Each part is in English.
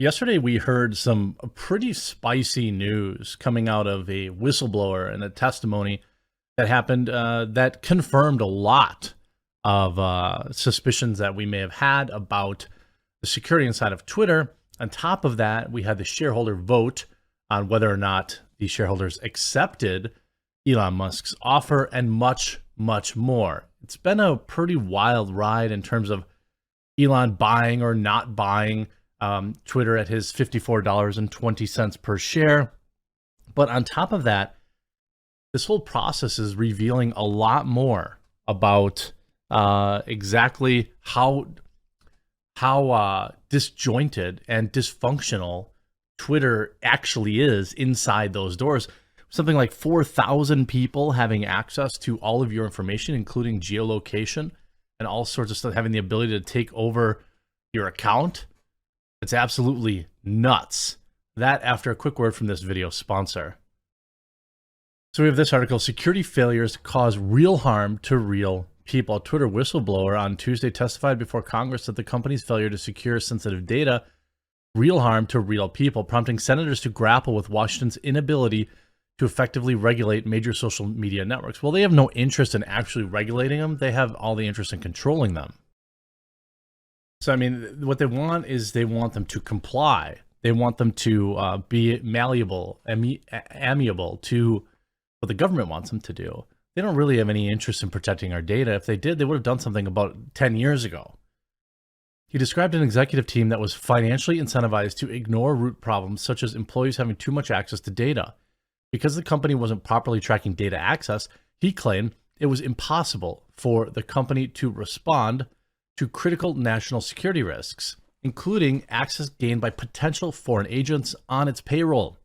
Yesterday, we heard some pretty spicy news coming out of a whistleblower and a testimony that happened that confirmed a lot of suspicions that we may have had about the security inside of Twitter. On top of that, we had the shareholder vote on whether or not the shareholders accepted Elon Musk's offer and much, much more. It's been a pretty wild ride in terms of Elon buying or not buying Twitter at his $54.20 per share. But on top of that, this whole process is revealing a lot more about exactly how disjointed and dysfunctional Twitter actually is inside those doors. Something like 4,000 people having access to all of your information, including geolocation and all sorts of stuff, having the ability to take over your account. It's absolutely nuts. That after a quick word from this video sponsor. So we have this article: security failures cause real harm to real people. A Twitter whistleblower on Tuesday testified before Congress that the company's failure to secure sensitive data real harm to real people, prompting senators to grapple with Washington's inability to effectively regulate major social media networks. Well, they have no interest in actually regulating them. They have all the interest in controlling them. So, I mean, what they want is they want them to comply. They want them to be malleable, amiable to what the government wants them to do. They don't really have any interest in protecting our data. If they did, they would have done something about 10 years ago. He described an executive team that was financially incentivized to ignore root problems, such as employees having too much access to data. Because the company wasn't properly tracking data access, he claimed it was impossible for the company to respond to critical national security risks, including access gained by potential foreign agents on its payroll.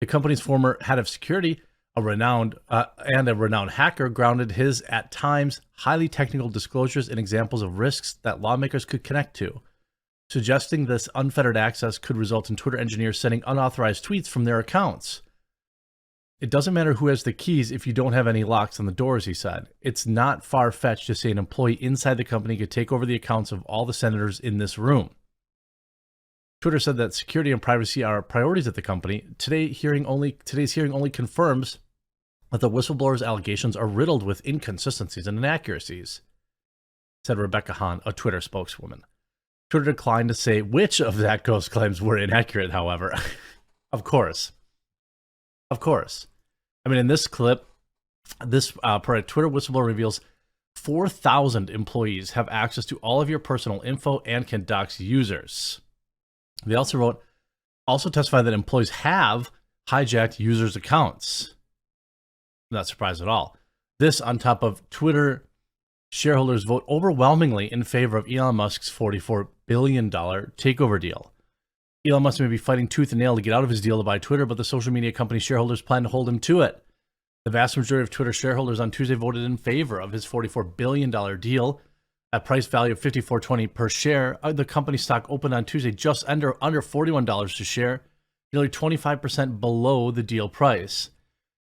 The company's former head of security, a renowned hacker, grounded his, at times, highly technical disclosures in examples of risks that lawmakers could connect to, suggesting this unfettered access could result in Twitter engineers sending unauthorized tweets from their accounts. It doesn't matter who has the keys if you don't have any locks on the doors, he said. It's not far-fetched to say an employee inside the company could take over the accounts of all the senators in this room. Twitter said that security and privacy are priorities at the company. Today's hearing only confirms that the whistleblower's allegations are riddled with inconsistencies and inaccuracies, said Rebecca Hahn, a Twitter spokeswoman. Twitter declined to say which of Zatko's claims were inaccurate, however. Of course. I mean, in this clip, this Twitter whistleblower reveals 4,000 employees have access to all of your personal info and can dox users. They also testified that employees have hijacked users' accounts. Not surprised at all. This on top of Twitter shareholders vote overwhelmingly in favor of Elon Musk's $44 billion takeover deal. Elon Musk may be fighting tooth and nail to get out of his deal to buy Twitter, but the social media company shareholders plan to hold him to it. The vast majority of Twitter shareholders on Tuesday voted in favor of his $44 billion deal. At price value of $54.20 per share, the company stock opened on Tuesday just under $41 a share, nearly 25% below the deal price.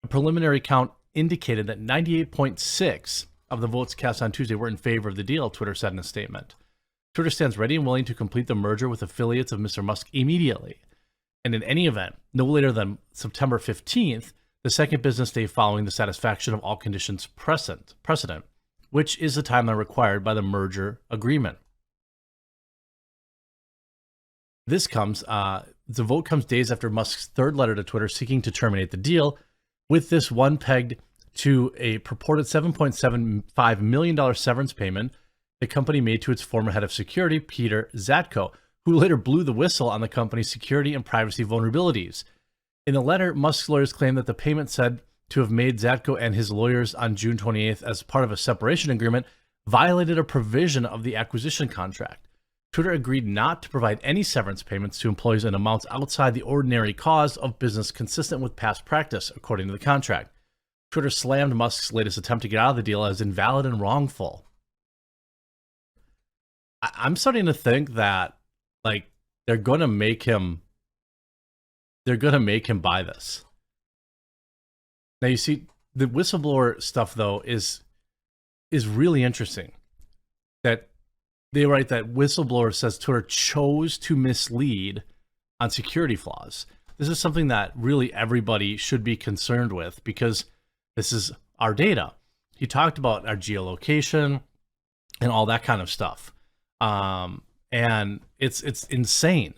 A preliminary count indicated that 98.6% of the votes cast on Tuesday were in favor of the deal, Twitter said in a statement. Twitter stands ready and willing to complete the merger with affiliates of Mr. Musk immediately. And in any event, no later than September 15th, the second business day following the satisfaction of all conditions precedent, which is the timeline required by the merger agreement. The vote comes days after Musk's third letter to Twitter seeking to terminate the deal, with this one pegged to a purported $7.75 million severance payment the company made to its former head of security, Peter Zatko, who later blew the whistle on the company's security and privacy vulnerabilities. In the letter, Musk's lawyers claim that the payment said to have made Zatko and his lawyers on June 28th as part of a separation agreement violated a provision of the acquisition contract. Twitter agreed not to provide any severance payments to employees in amounts outside the ordinary cause of business consistent with past practice, according to the contract. Twitter slammed Musk's latest attempt to get out of the deal as invalid and wrongful. I'm starting to think that, like, they're going to make him buy this. Now, you see, the whistleblower stuff, though, is really interesting. That They write that whistleblower says Twitter chose to mislead on security flaws. This is something that really everybody should be concerned with because this is our data. He talked about our geolocation and all that kind of stuff. And it's insane.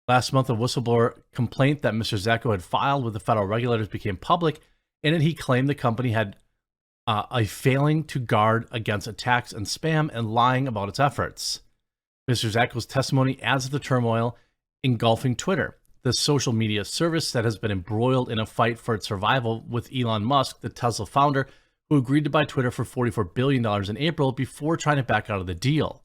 Last month, a whistleblower complaint that Mr. Zacko had filed with the federal regulators became public. In it, he claimed the company had a failing to guard against attacks and spam and lying about its efforts. Mr. Zacko's testimony adds to the turmoil engulfing Twitter, the social media service that has been embroiled in a fight for its survival with Elon Musk, the Tesla founder, who agreed to buy Twitter for $44 billion in April before trying to back out of the deal.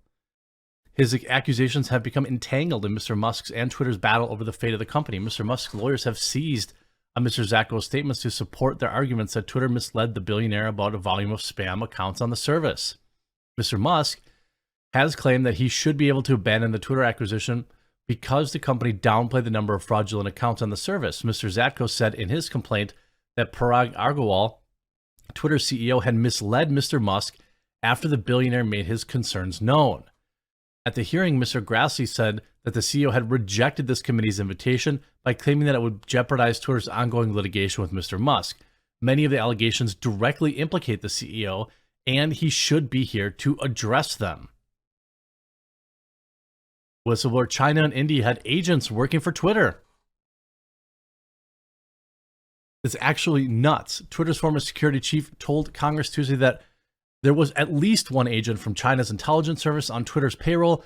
His accusations have become entangled in Mr. Musk's and Twitter's battle over the fate of the company. Mr. Musk's lawyers have seized on Mr. Zacko's statements to support their arguments that Twitter misled the billionaire about a volume of spam accounts on the service. Mr. Musk has claimed that he should be able to abandon the Twitter acquisition because the company downplayed the number of fraudulent accounts on the service. Mr. Zacko said in his complaint that Parag Agrawal, Twitter's CEO, had misled Mr. Musk after the billionaire made his concerns known. At the hearing, Mr. Grassi said that the CEO had rejected this committee's invitation by claiming that it would jeopardize Twitter's ongoing litigation with Mr. Musk. Many of the allegations directly implicate the CEO, and he should be here to address them. Whistleblower: China and India had agents working for Twitter. It's actually nuts. Twitter's former security chief told Congress Tuesday that there was at least one agent from China's intelligence service on Twitter's payroll,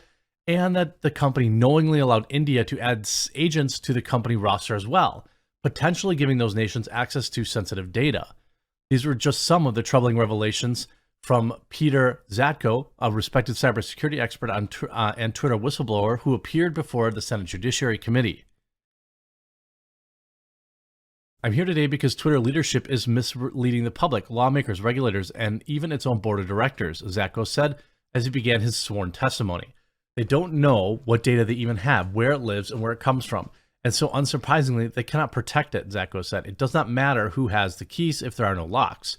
and that the company knowingly allowed India to add agents to the company roster as well, potentially giving those nations access to sensitive data. These were just some of the troubling revelations from Peter Zatko, a respected cybersecurity expert and Twitter whistleblower who appeared before the Senate Judiciary Committee. I'm here today because Twitter leadership is misleading the public, lawmakers, regulators, and even its own board of directors, Zacko said as he began his sworn testimony. They don't know what data they even have, where it lives, and where it comes from. And so, unsurprisingly, they cannot protect it, Zacko said. It does not matter who has the keys if there are no locks.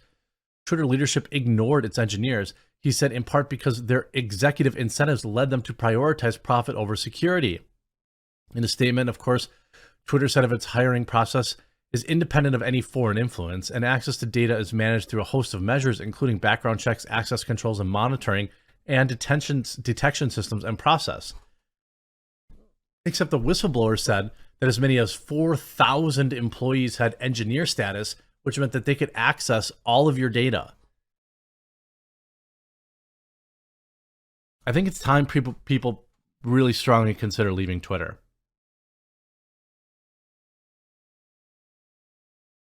Twitter leadership ignored its engineers, he said, in part because their executive incentives led them to prioritize profit over security. In a statement, of course, Twitter said of its hiring process is independent of any foreign influence, and access to data is managed through a host of measures, including background checks, access controls and monitoring, and detection systems and process. Except the whistleblower said that as many as 4,000 employees had engineer status, which meant that they could access all of your data. I think it's time people really strongly consider leaving Twitter.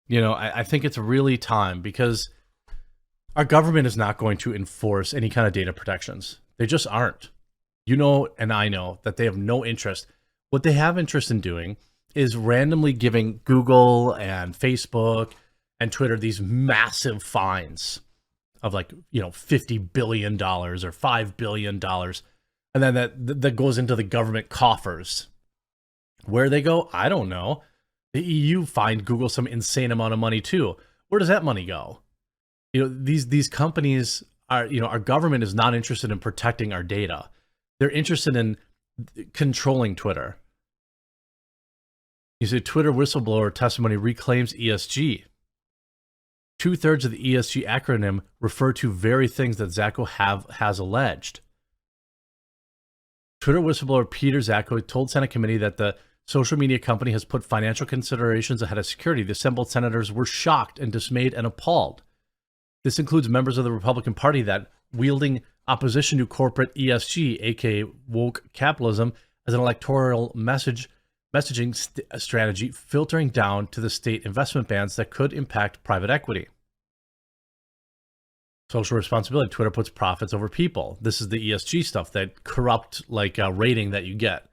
You know, I think it's really time because our government is not going to enforce any kind of data protections. They just aren't. You know, and I know that they have no interest. What they have interest in doing is randomly giving Google and Facebook and Twitter these massive fines of like, you know, $50 billion or $5 billion. And then that goes into the government coffers. Where they go, I don't know. The EU fined Google some insane amount of money too. Where does that money go? You know, these companies are, you know, our government is not interested in protecting our data. They're interested in controlling Twitter. You say Twitter whistleblower testimony reclaims ESG. 2/3 of the ESG acronym refer to very things that Zacko has alleged. Twitter whistleblower Peter Zacko told Senate committee that the social media company has put financial considerations ahead of security. The assembled senators were shocked and dismayed and appalled. This includes members of the Republican Party that wielding opposition to corporate ESG, aka woke capitalism, as an electoral messaging strategy, filtering down to the state investment bans that could impact private equity. Social responsibility. Twitter puts profits over people. This is the ESG stuff, that corrupt rating that you get.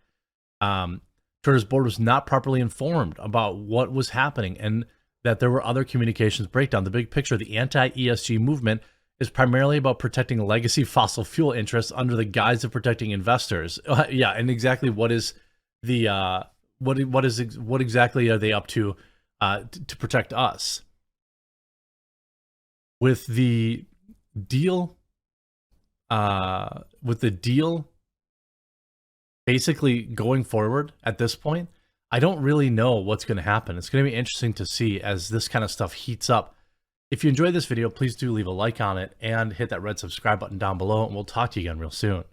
Twitter's board was not properly informed about what was happening and that there were other communications breakdown. The big picture, the anti-ESG movement is primarily about protecting legacy fossil fuel interests under the guise of protecting investors. Yeah, and exactly what is the what exactly are they up to protect us? With the deal with the deal basically going forward at this point, I don't really know what's going to happen. It's going to be interesting to see as this kind of stuff heats up. If you enjoyed this video, please do leave a like on it and hit that red subscribe button down below, and we'll talk to you again real soon.